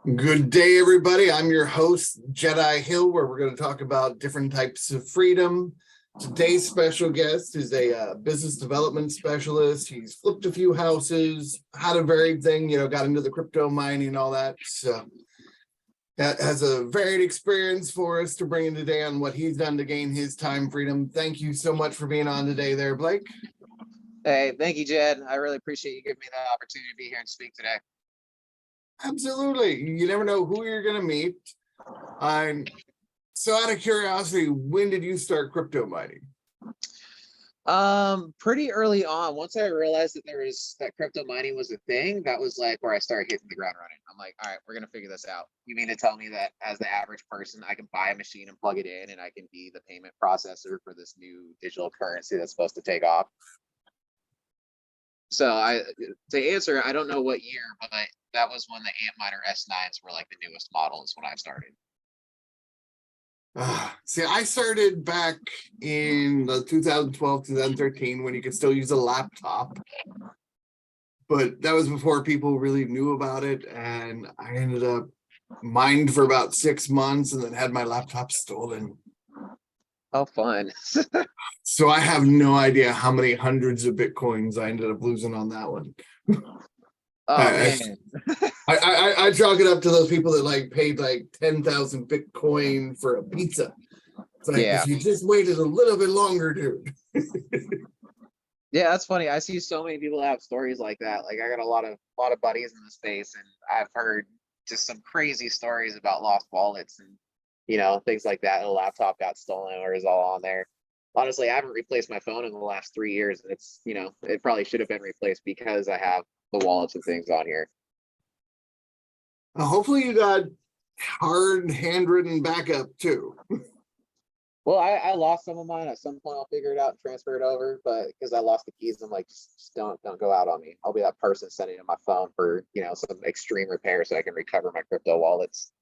Good day, everybody. I'm your host, Jedi Hill, where we're going to talk about different types of freedom. Today's special guest is a business development specialist. He's flipped a few houses, had a varied thing, got into the crypto mining and all that. So that has a varied experience for us to bring in today on what he's done to gain his time freedom. Thank you so much for being on today there, Blake. Hey, thank you, Jed. I really appreciate you giving me the opportunity to be here and speak today. Absolutely. You never know who you're going to meet. I'm so out of curiosity, when did you start crypto mining? Pretty early on, once I realized that crypto mining was a thing, that was like where I started hitting the ground running. I'm like, all right, we're gonna figure this out. You mean to tell me that as the average person, I can buy a machine and plug it in and I can be the payment processor for this new digital currency that's supposed to take off? To answer, I don't know what year, but that was when the Antminer S9s were like the newest models when I started. See, I started back in the 2012, 2013 when you could still use a laptop. But that was before people really knew about it. And I ended up mined for about 6 months and then had my laptop stolen. Oh, fun. So I have no idea how many hundreds of Bitcoins I ended up losing on that one. Oh, man. I chalk it up to those people that like paid like 10,000 Bitcoin for a pizza. It's like, Yeah. if you just waited a little bit longer, dude. Yeah, that's funny. I see so many people have stories like that. Like I got a lot of buddies in the space, and I've heard just some crazy stories about lost wallets and things like that. And a laptop got stolen or is all on there. Honestly, I haven't replaced my phone in the last 3 years, and it's it probably should have been replaced because I have the wallets and things on here. Hopefully you got hard handwritten backup too. Well, I lost some of mine. At some point, I'll figure it out and transfer it over. But because I lost the keys, I'm like, just don't go out on me. I'll be that person sending in my phone for some extreme repair so I can recover my crypto wallets.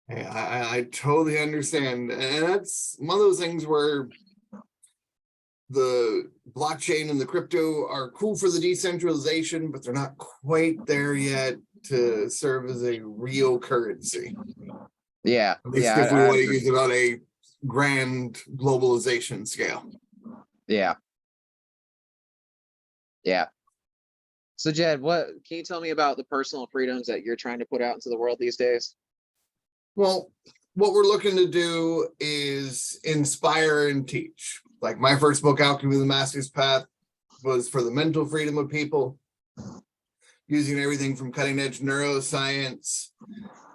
Hey, I totally understand, and that's one of those things where the blockchain and the crypto are cool for the decentralization, but they're not quite there yet to serve as a real currency. Yeah, At least yeah, if we I want to agree. use it on a grand globalization scale. Yeah, yeah. So, Jed, what can you tell me about the personal freedoms that you're trying to put out into the world these days? Well, what we're looking to do is inspire and teach. Like my first book, Alchemy of the Master's Path, was for the mental freedom of people, using everything from cutting edge neuroscience,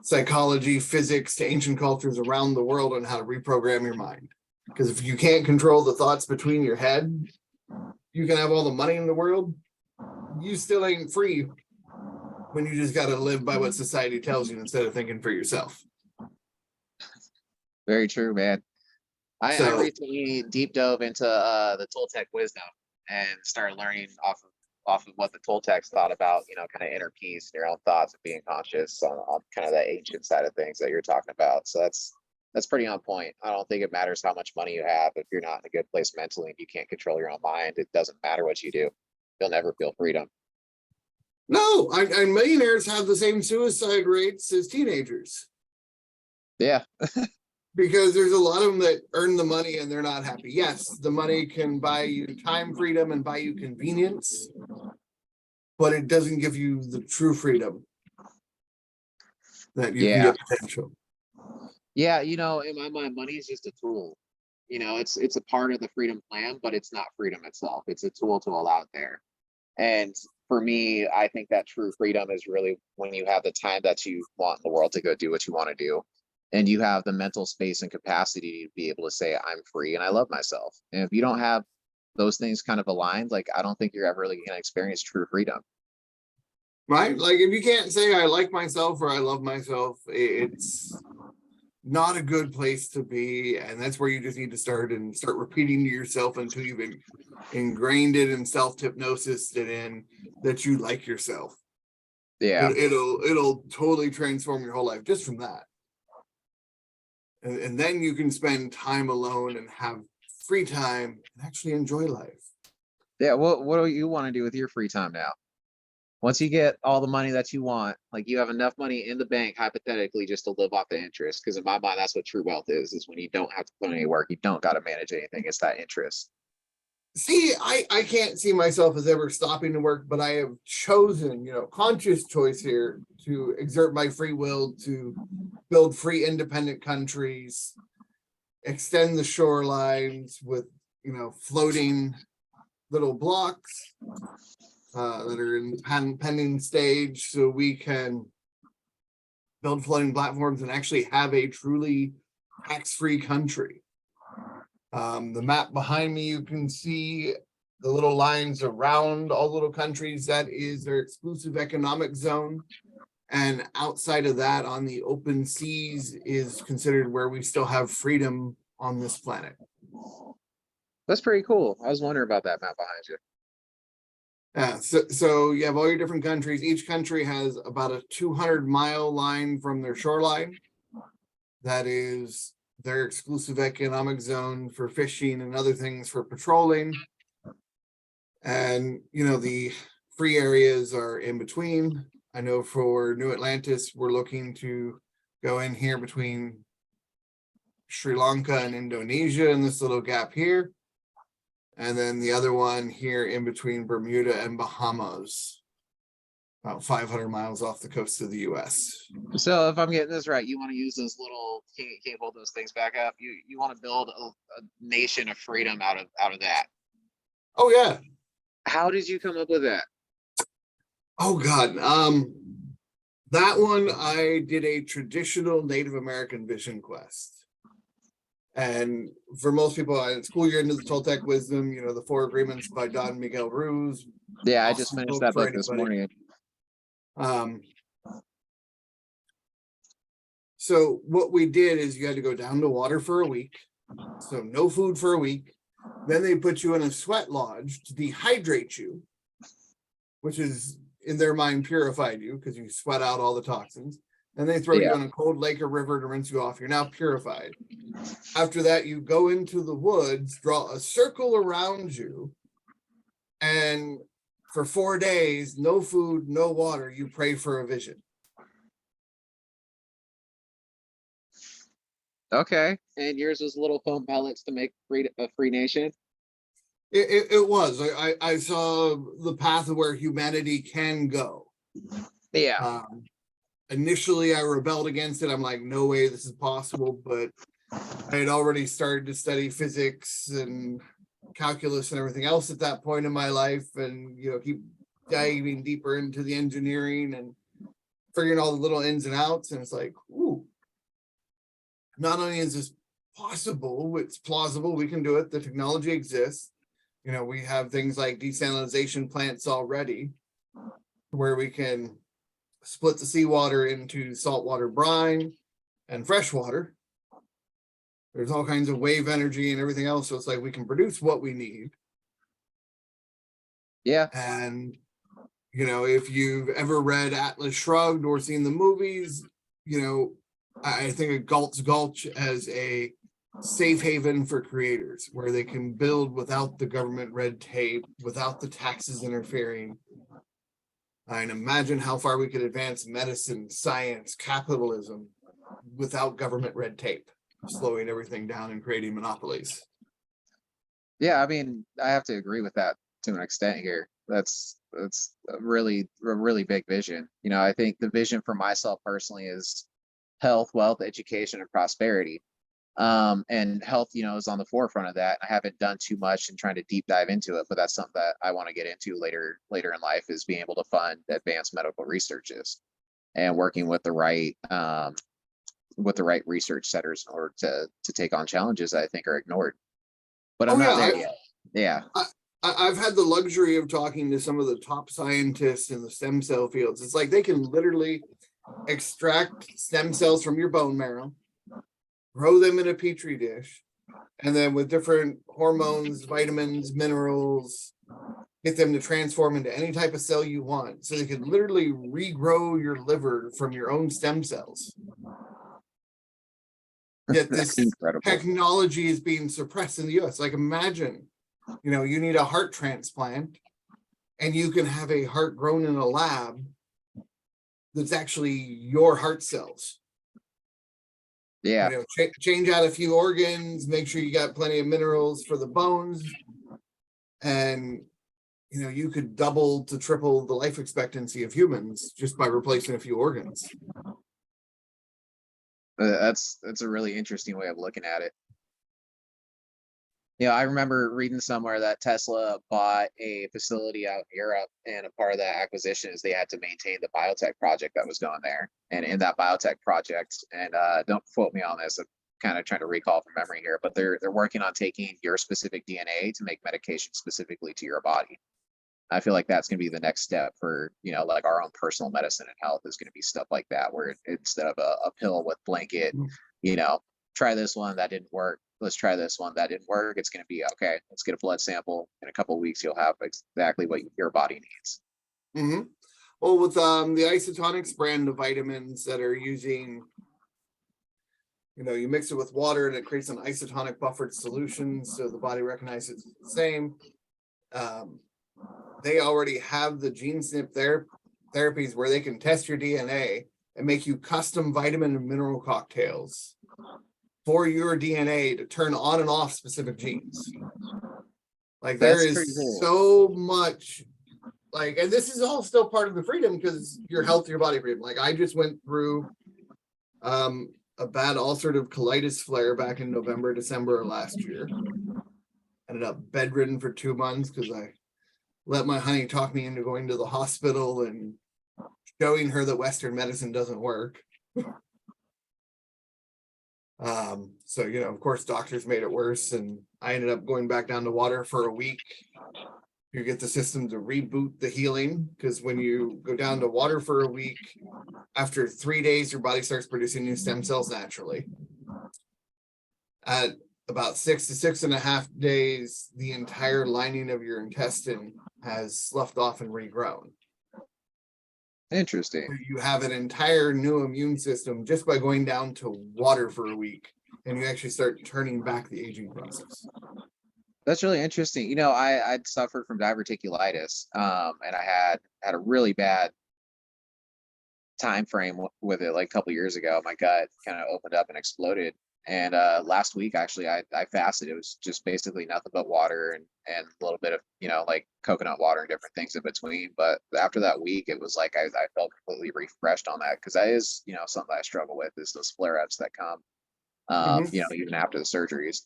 psychology, physics to ancient cultures around the world on how to reprogram your mind. Because if you can't control the thoughts between your head, you can have all the money in the world. You still ain't free when you just got to live by what society tells you instead of thinking for yourself. Very true, man. I So, recently deep dove into the Toltec wisdom and started learning off of what the Toltecs thought about, kind of inner peace and your own thoughts and being conscious on kind of that ancient side of things that you're talking about. So that's pretty on point. I don't think it matters how much money you have if you're not in a good place mentally and you can't control your own mind. It doesn't matter what you do. You'll never feel freedom. no, and millionaires have the same suicide rates as teenagers. Yeah. Because there's a lot of them that earn the money and they're not happy. Yes, the money can buy you time freedom and buy you convenience, but it doesn't give you the true freedom that you can Yeah. get potential. Yeah. In my mind, money is just a tool. It's a part of the freedom plan, but it's not freedom itself. It's a tool to allow it there. And for me, I think that true freedom is really when you have the time that you want in the world to go do what you want to do. And you have the mental space and capacity to be able to say, I'm free and I love myself. And if you don't have those things kind of aligned, like, I don't think you're ever really going to experience true freedom. Right? Like if you can't say I like myself or I love myself, it's not a good place to be. And that's where you just need to start repeating to yourself until you've ingrained it in self-hypnosis and in that you like yourself. Yeah. It'll totally transform your whole life just from that. And then you can spend time alone and have free time and actually enjoy life. Yeah. What do you want to do with your free time now? Once you get all the money that you want, like you have enough money in the bank, hypothetically, just to live off the interest. Because in my mind, that's what true wealth is when you don't have to put any work, you don't got to manage anything. It's that interest. See, I can't see myself as ever stopping to work, but I have chosen, conscious choice here to exert my free will to build free independent countries, extend the shorelines with, floating little blocks that are in pending stage, so we can build floating platforms and actually have a truly tax-free country. The map behind me, you can see the little lines around all little countries. That is their exclusive economic zone. And outside of that, on the open seas, is considered where we still have freedom on this planet. That's pretty cool. I was wondering about that map behind you. Yeah, so you have all your different countries. Each country has about a 200-mile line from their shoreline. That is their exclusive economic zone for fishing and other things for patrolling. And, the free areas are in between. I know for New Atlantis, we're looking to go in here between Sri Lanka and Indonesia in this little gap here. And then the other one here in between Bermuda and Bahamas, about 500 miles off the coast of the US. So if I'm getting this right, you want to use those little, can you hold those things back up? You want to build a nation of freedom out of that. Oh yeah. How did you come up with that? Oh God. That one, I did a traditional Native American vision quest. And for most people in school, you're into the Toltec wisdom, the Four Agreements by Don Miguel Ruiz. Yeah, I just finished that book this morning. So what we did is you had to go down to water for a week. So no food for a week. Then they put you in a sweat lodge to dehydrate you, which is in their mind purified you because you sweat out all the toxins. And they throw you in a cold lake or river to rinse you off. You're now purified. After that, you go into the woods, draw a circle around you, and for 4 days, no food, no water, you pray for a vision. Okay. And yours was little foam pellets to make a free nation? It was. I saw the path of where humanity can go. Yeah. Initially, I rebelled against it. I'm like, no way this is possible. But I had already started to study physics and calculus and everything else at that point in my life, and keep diving deeper into the engineering and figuring all the little ins and outs. And it's like, ooh, not only is this possible, it's plausible. We can do it. The technology exists. We have things like desalination plants already where we can split the seawater into saltwater brine and freshwater. There's all kinds of wave energy and everything else. So it's like we can produce what we need. Yeah. And, if you've ever read Atlas Shrugged or seen the movies, I think of Galt's Gulch as a safe haven for creators where they can build without the government red tape, without the taxes interfering. And imagine how far we could advance medicine, science, capitalism without government red tape, slowing everything down and creating monopolies. Yeah, I mean, I have to agree with that to an extent here. That's a really big vision. I think the vision for myself personally is health, wealth, education, and prosperity. And health, is on the forefront of that. I haven't done too much in trying to deep dive into it, but that's something that I want to get into later in life, is being able to fund advanced medical researches and working with the right research centers in order to take on challenges that I think are ignored. But I'm not there yet. Yeah. I've had the luxury of talking to some of the top scientists in the stem cell fields. It's like they can literally extract stem cells from your bone marrow, grow them in a petri dish, and then with different hormones, vitamins, minerals, get them to transform into any type of cell you want. So they can literally regrow your liver from your own stem cells. Yet this technology is being suppressed in the US. Like imagine, you need a heart transplant. and you can have a heart grown in a lab that's actually your heart cells. Yeah. You know, change out a few organs, make sure you got plenty of minerals for the bones, and you know, you could double to triple the life expectancy of humans just by replacing a few organs. That's a really interesting way of looking at it. I remember reading somewhere that Tesla bought a facility out in Europe, and a part of that acquisition is they had to maintain the biotech project that was going there. And in that biotech project, and don't quote me on this, I'm kind of trying to recall from memory here, but they're working on taking your specific DNA to make medication specifically to your body. I feel like that's going to be the next step for, like our own personal medicine and health is going to be stuff like that, where instead of a pill with blanket, try this one that didn't work. Let's try this one that didn't work. It's going to be okay. Let's get a blood sample. In a couple of weeks, you'll have exactly what your body needs. Mm-hmm. Well, with the Isotonics brand of vitamins that are using, you mix it with water and it creates an isotonic buffered solution, so the body recognizes it's the same. They already have the gene snip therapies where they can test your DNA and make you custom vitamin and mineral cocktails for your DNA to turn on and off specific genes. Like there is so much, like, and this is all still part of the freedom because your health, your body freedom. Like I just went through a bad ulcerative colitis flare back in November, December of last year. Ended up bedridden for 2 months because I let my honey talk me into going to the hospital and showing her that Western medicine doesn't work. So, of course, doctors made it worse, and I ended up going back down to water for a week. You get the system to reboot the healing, because when you go down to water for a week, after 3 days, your body starts producing new stem cells naturally. At about 6 to 6.5 days, the entire lining of your intestine has sloughed off and regrown. Interesting. So you have an entire new immune system just by going down to water for a week, and you actually start turning back the aging process. That's really interesting. I'd suffered from diverticulitis, and I had a really bad time frame with it. Like a couple years ago, my gut kind of opened up and exploded. And last week, actually, I fasted. It was just basically nothing but water and a little bit of, like coconut water and different things in between. But after that week, it was like I felt completely refreshed on that, because that is, something I struggle with, is those flare-ups that come, even after the surgeries.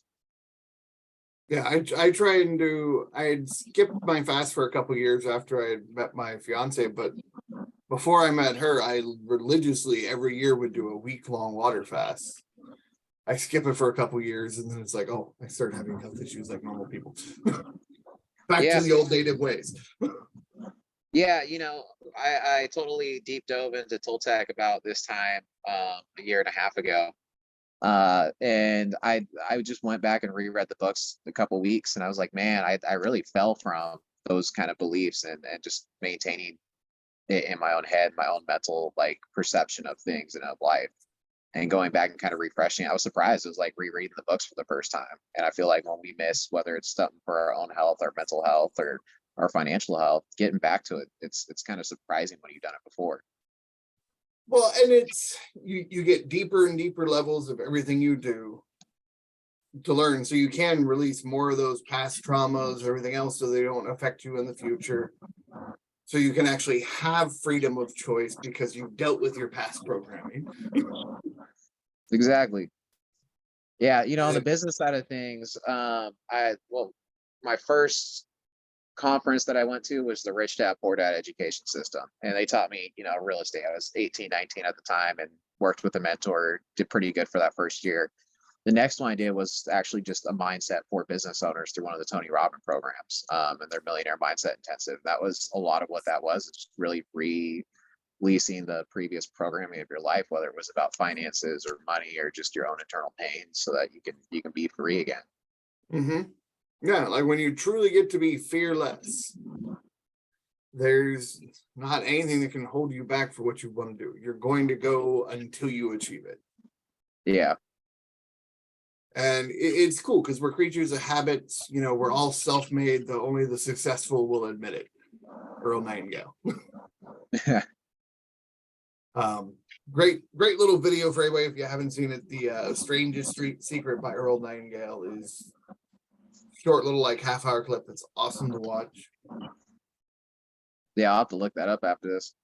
Yeah, I try and I'd skipped my fast for a couple years after I had met my fiance, but before I met her, I religiously every year would do a week-long water fast. I skip it for a couple years, and then it's like, oh, I started having health issues like normal people. Back to the old native ways. Yeah, I totally deep dove into Toltec about this time a year and a half ago. And I just went back and reread the books a couple weeks, and I was like, man, I really fell from those kind of beliefs and just maintaining it in my own head, my own mental perception of things and of life. And going back and kind of refreshing, I was surprised. It was like rereading the books for the first time. And I feel like when we miss, whether it's something for our own health, our mental health, or our financial health, getting back to it, it's kind of surprising when you've done it before. Well, and it's you get deeper and deeper levels of everything you do to learn, so you can release more of those past traumas or everything else, so they don't affect you in the future. So you can actually have freedom of choice because you've dealt with your past programming. Exactly. Yeah, on the business side of things, my first conference that I went to was the Rich Dad Poor Dad education system, and they taught me, real estate. I was 18, 19 at the time, and worked with a mentor, did pretty good for that first year. The next one I did was actually just a mindset for business owners through one of the Tony Robbins programs, and their Millionaire Mindset Intensive. That was a lot of what that was. It's really releasing the previous programming of your life, whether it was about finances or money or just your own internal pain, so that you can be free again. Mm-hmm. Yeah, like when you truly get to be fearless, there's not anything that can hold you back for what you want to do. You're going to go until you achieve it. Yeah. And it's cool because we're creatures of habits. We're all self-made, though only the successful will admit it. Earl Nightingale. Great little video for anybody if you haven't seen it. The Strangest Street Secret by Earl Nightingale is short little like half-hour clip that's awesome to watch. Yeah, I'll have to look that up after this.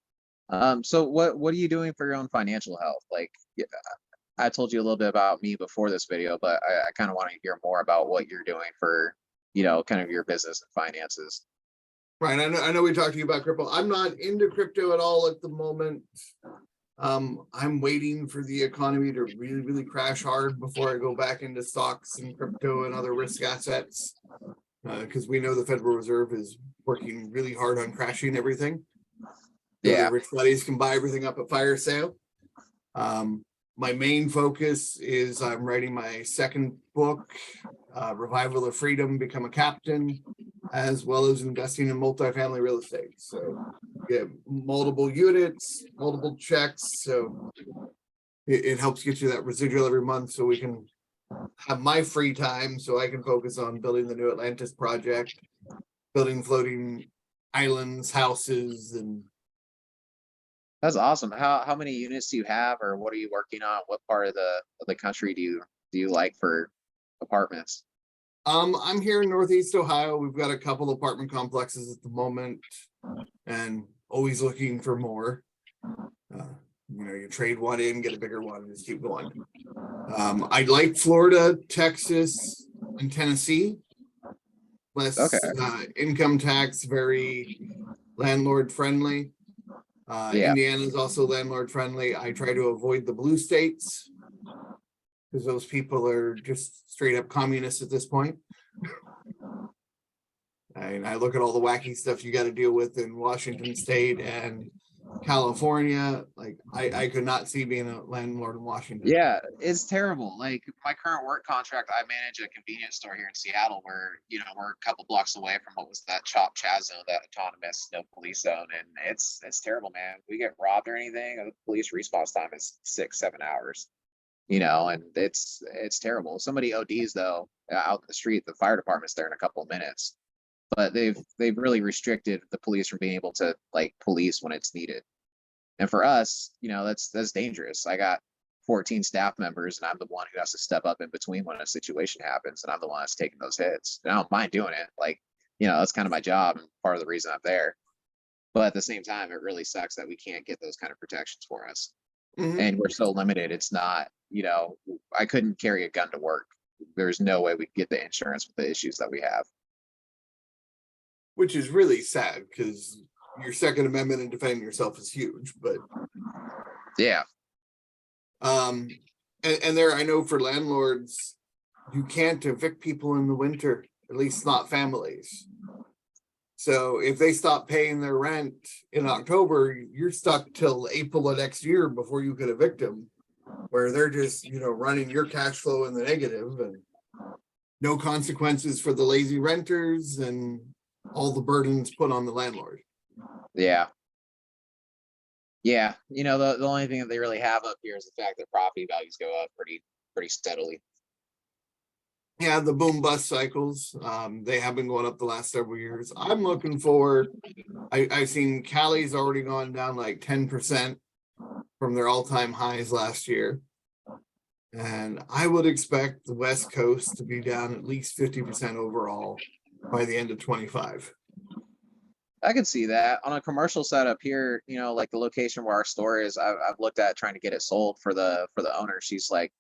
So what are you doing for your own financial health? Like, I told you a little bit about me before this video, but I kind of want to hear more about what you're doing for, kind of your business and finances. Right. I know we talked to you about crypto. I'm not into crypto at all at the moment. I'm waiting for the economy to really crash hard before I go back into stocks and crypto and other risk assets. Because we know the Federal Reserve is working really hard on crashing everything. So Yeah. the rich buddies can buy everything up at fire sale. My main focus is I'm writing my second book, Revival of Freedom, Become a Captain, as well as investing in multifamily real estate. So get multiple units, multiple checks. So it helps get you that residual every month so we can have my free time so I can focus on building the New Atlantis project, building floating islands, houses, and That's awesome. How many units do you have, or what are you working on? What part of the country do you like for apartments? I'm here in Northeast Ohio. We've got a couple apartment complexes at the moment and always looking for more. You trade one in, get a bigger one, and just keep going. I like Florida, Texas, and Tennessee. Less income tax, very landlord friendly. Yeah. Indiana is also landlord friendly. I try to avoid the blue states because those people are just straight up communists at this point. And I look at all the wacky stuff you got to deal with in Washington State and California. Like I could not see being a landlord in Washington. Yeah, it's terrible. Like my current work contract, I manage a convenience store here in Seattle where, we're a couple blocks away from what was that Chop Chaz zone, that autonomous no police zone. And it's terrible, man. We get robbed or anything, the police response time is 6-7 hours, and it's terrible. If somebody ODs though, out in the street, the fire department's there in a couple of minutes. But they've really restricted the police from being able to like police when it's needed. And for us, that's dangerous. I got 14 staff members and I'm the one who has to step up in between when a situation happens. And I'm the one that's taking those hits. And I don't mind doing it. Like, that's kind of my job and part of the reason I'm there. But at the same time, it really sucks that we can't get those kind of protections for us. Mm-hmm. And we're so limited. It's not, I couldn't carry a gun to work. There's no way we could get the insurance with the issues that we have. Which is really sad because your Second Amendment and defending yourself is huge, but yeah. And there, I know for landlords, you can't evict people in the winter, at least not families. So if they stop paying their rent in October, you're stuck till April of next year before you could evict them, where they're just, running your cash flow in the negative and no consequences for the lazy renters and all the burdens put on the landlord. Yeah. Yeah. The only thing that they really have up here is the fact that property values go up pretty steadily. Yeah, the boom bust cycles, they have been going up the last several years. I'm looking for, I've seen Cali's already gone down like 10% from their all-time highs last year. And I would expect the West Coast to be down at least 50% overall by the end of 25. I can see that on a commercial setup here, like the location where our store is. I've looked at trying to get it sold for the owner. She's like,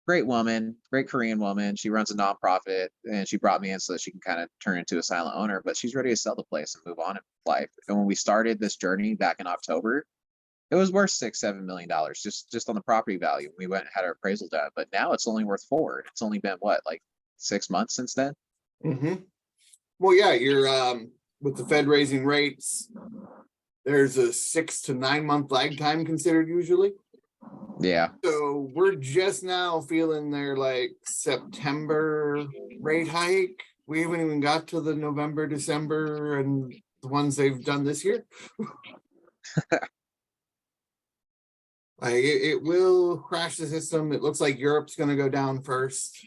great woman, great Korean woman. She runs a nonprofit and she brought me in so that she can kind of turn into a silent owner, but she's ready to sell the place and move on in life. And when we started this journey back in October, it was worth $6-7 million just on the property value. We went and had our appraisal done, but now it's only worth $4 million. It's only been what, like 6 months since then? Mm-hmm. Well, yeah, you're with the Fed raising rates, there's a 6 to 9 month lag time considered usually. Yeah. So we're just now feeling their like September rate hike. We haven't even got to the November, December, and the ones they've done this year. Like it will crash the system. It looks like Europe's going to go down first.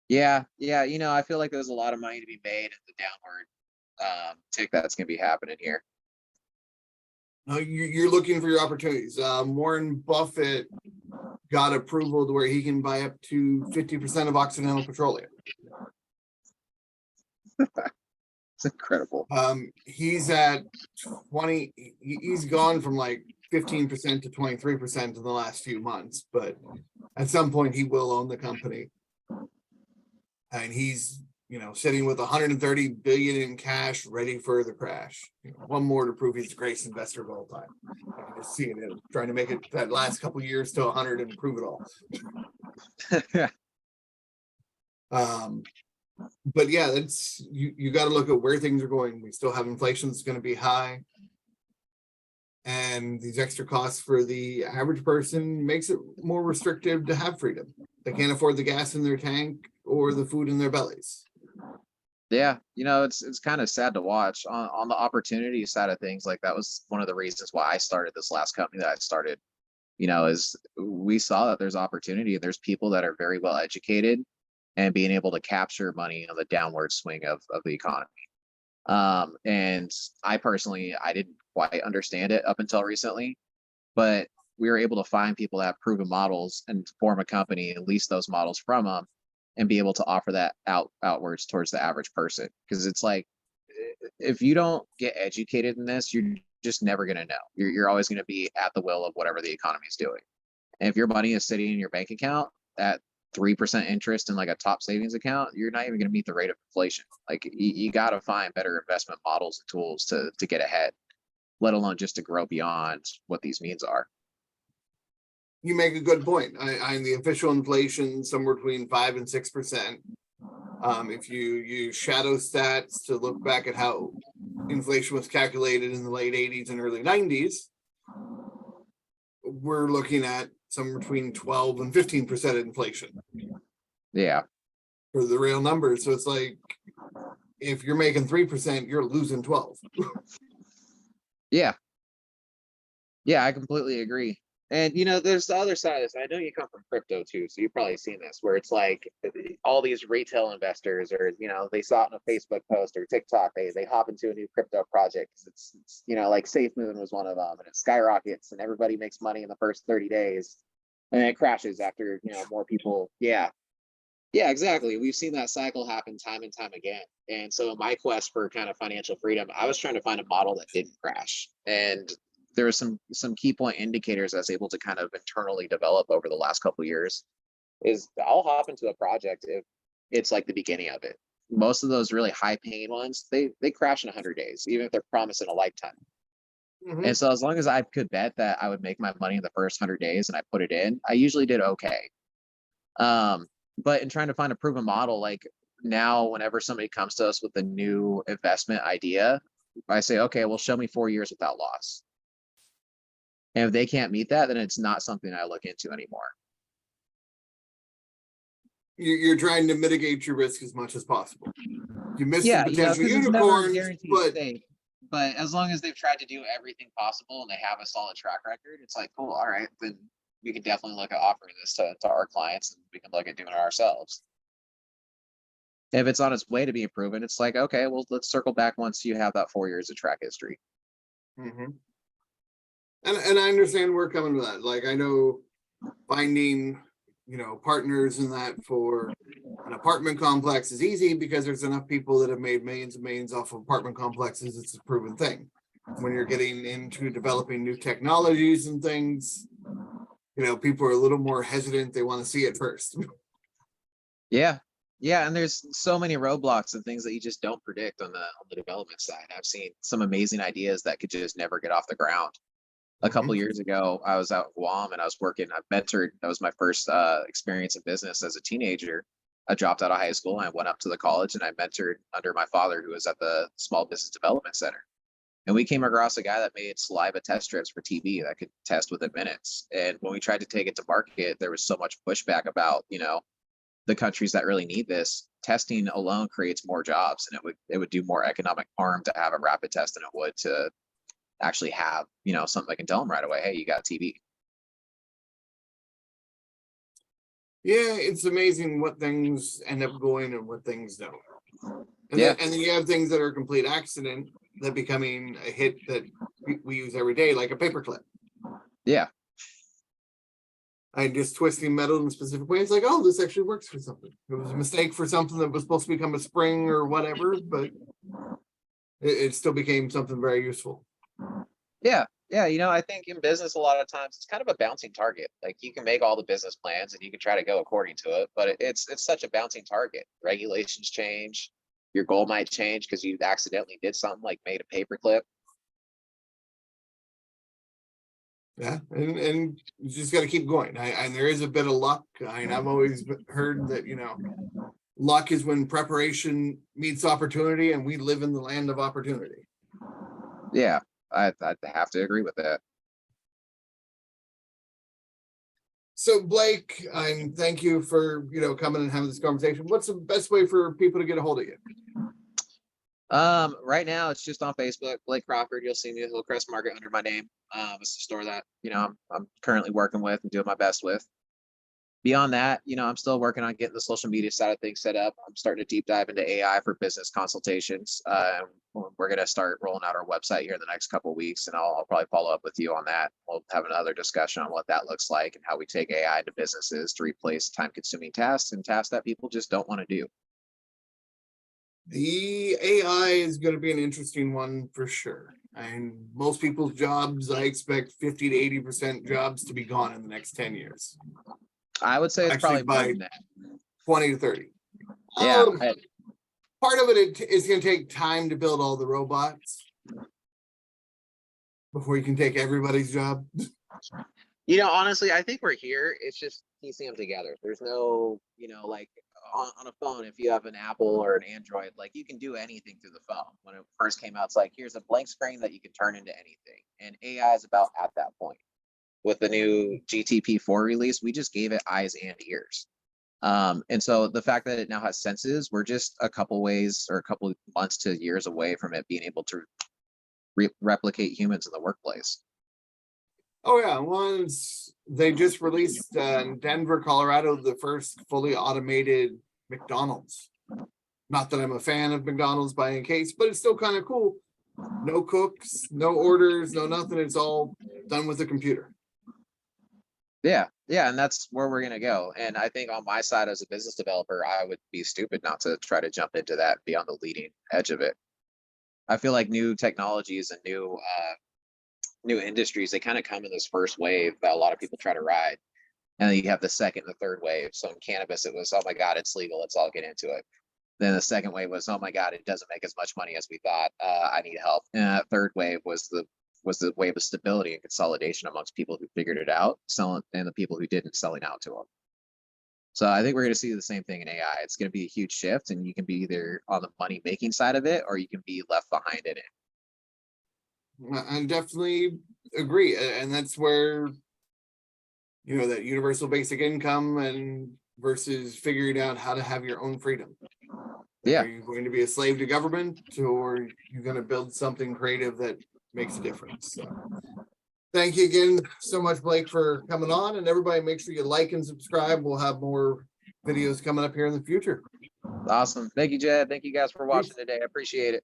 Yeah. I feel like there's a lot of money to be made in the downward tick that's going to be happening here. No, you're looking for your opportunities. Warren Buffett got approval to where he can buy up to 50% of Occidental Petroleum. It's incredible. He's at 20. He's gone from like 15% to 23% in the last few months, but at some point he will own the company. And he's, sitting with 130 billion in cash, ready for the crash. One more to prove he's the greatest investor of all time. I can just see it trying to make it that last couple of years to 100 and prove it all. But yeah, that's you got to look at where things are going. We still have inflation that's going to be high, and these extra costs for the average person makes it more restrictive to have freedom. They can't afford the gas in their tank or the food in their bellies. Yeah, it's kind of sad to watch on the opportunity side of things. Like that was one of the reasons why I started this last company that I started, is we saw that there's opportunity and there's people that are very well educated and being able to capture money on the downward swing of the economy. And I personally, I didn't quite understand it up until recently, but we were able to find people that have proven models and form a company and lease those models from them and be able to offer that outwards towards the average person. Because it's like, if you don't get educated in this, you're just never going to know. You're always going to be at the will of whatever the economy is doing. And if your money is sitting in your bank account at 3% interest in like a top savings account, you're not even going to meet the rate of inflation. Like you got to find better investment models and tools to get ahead, let alone just to grow beyond what these means are. You make a good point. I'm the official inflation somewhere between 5 and 6%. If you use shadow stats to look back at how inflation was calculated in the late 80s and early 90s, we're looking at somewhere between 12 and 15% inflation. Yeah. For the real numbers. So it's like, if you're making 3%, you're losing 12. Yeah. Yeah, I completely agree. And there's the other side of this. I know you come from crypto too, so you've probably seen this, where it's like all these retail investors, or they saw it in a Facebook post or TikTok, they hop into a new crypto project because it's like SafeMoon was one of them, and it skyrockets, and everybody makes money in the first 30 days, and then it crashes after more people. Yeah, exactly. We've seen that cycle happen time and time again. And so in my quest for kind of financial freedom, I was trying to find a model that didn't crash, and there were some key point indicators I was able to kind of internally develop over the last couple of years. Is I'll hop into a project if it's like the beginning of it. Most of those really high paying ones, they crash in 100 days, even if they're promising a lifetime. Mm-hmm. And so as long as I could bet that I would make my money in the first 100 days and I put it in, I usually did okay. But in trying to find a proven model, like now, whenever somebody comes to us with a new investment idea, I say, okay, well, show me 4 years without loss. And if they can't meet that, then it's not something I look into anymore. You're trying to mitigate your risk as much as possible. You miss the potential unicorns, but as long as they've tried to do everything possible and they have a solid track record, it's like, cool, all right, then we can definitely look at offering this to our clients, and we can look at doing it ourselves. If it's on its way to being proven, it's like, okay, well, let's circle back once you have that 4 years of track history. Mm-hmm. And I understand where we're coming with that. Like, I know finding, partners in that for an apartment complex is easy because there's enough people that have made millions and millions off of apartment complexes. It's a proven thing. When you're getting into developing new technologies and things, people are a little more hesitant. They want to see it first. Yeah. Yeah. And there's so many roadblocks and things that you just don't predict on the development side. I've seen some amazing ideas that could just never get off the ground. A couple of years ago, I was out in Guam and I was working. I mentored. That was my first experience in business as a teenager. I dropped out of high school and I went up to the college and I mentored under my father, who was at the Small Business Development Center. And we came across a guy that made saliva test strips for TB that could test within minutes. And when we tried to take it to market, there was so much pushback about, the countries that really need this. Testing alone creates more jobs, and it would do more economic harm to have a rapid test than it would to actually have, something that can tell them right away, hey, you got TB. Yeah, it's amazing what things end up going and what things don't. And Yeah. then you have things that are a complete accident that becoming a hit that we use every day, like a paperclip. Yeah. I just twisting metal in a specific way. It's like, oh, this actually works for something. It was a mistake for something that was supposed to become a spring or whatever, but it still became something very useful. Yeah. Yeah. You know, I think in business, a lot of times it's kind of a bouncing target. Like you can make all the business plans and you can try to go according to it, but it's such a bouncing target. Regulations change. Your goal might change because you accidentally did something like made a paperclip. Yeah, and you just got to keep going. And there is a bit of luck. I've always heard that, luck is when preparation meets opportunity, and we live in the land of opportunity. Yeah, I'd have to agree with that. So Blake, thank you for coming and having this conversation. What's the best way for people to get a hold of you? Right now it's just on Facebook, Blake Crawford. You'll see me at Hillcrest Market under my name. It's a store that I'm currently working with and doing my best with. Beyond that, I'm still working on getting the social media side of things set up. I'm starting to deep dive into AI for business consultations. We're going to start rolling out our website here in the next couple of weeks, and I'll probably follow up with you on that. We'll have another discussion on what that looks like and how we take AI into businesses to replace time-consuming tasks and tasks that people just don't want to do. The AI is going to be an interesting one for sure. And most people's jobs, I expect 50 to 80% jobs to be gone in the next 10 years. I would say it's Actually, probably more by than that. 20 to 30. Yeah. Part of it is going to take time to build all the robots before you can take everybody's job. Honestly, I think we're here. It's just piecing them together. There's no, like on a phone, if you have an Apple or an Android, like you can do anything through the phone. When it first came out, it's like, here's a blank screen that you can turn into anything. And AI is about at that point. With the new GTP4 release, we just gave it eyes and ears. And so the fact that it now has senses, we're just a couple months to years away from it being able to replicate humans in the workplace. Oh yeah, once they just released in Denver, Colorado, the first fully automated McDonald's. Not that I'm a fan of McDonald's by any case, but it's still kind of cool. No cooks, no orders, no nothing. It's all done with a computer. Yeah, and that's where we're gonna go. And I think on my side as a business developer, I would be stupid not to try to jump into that, be on the leading edge of it. I feel like new technologies and new industries, they kind of come in this first wave that a lot of people try to ride. And then you have the second and the third wave. So in cannabis, it was, oh my God, it's legal. Let's all get into it. Then the second wave was, oh my God, it doesn't make as much money as we thought. I need help. And that third wave was the wave of stability and consolidation amongst people who figured it out, and the people who didn't, selling out to them. So I think we're going to see the same thing in AI. It's going to be a huge shift, and you can be either on the money making side of it, or you can be left behind in it. I definitely agree. And that's where, that universal basic income and versus figuring out how to have your own freedom. Yeah. Are you going to be a slave to government, or are you going to build something creative that makes a difference? So, thank you again so much, Blake, for coming on. And everybody, make sure you like and subscribe. We'll have more videos coming up here in the future. Awesome. Thank you, Jed. Thank you guys for watching today. I appreciate it.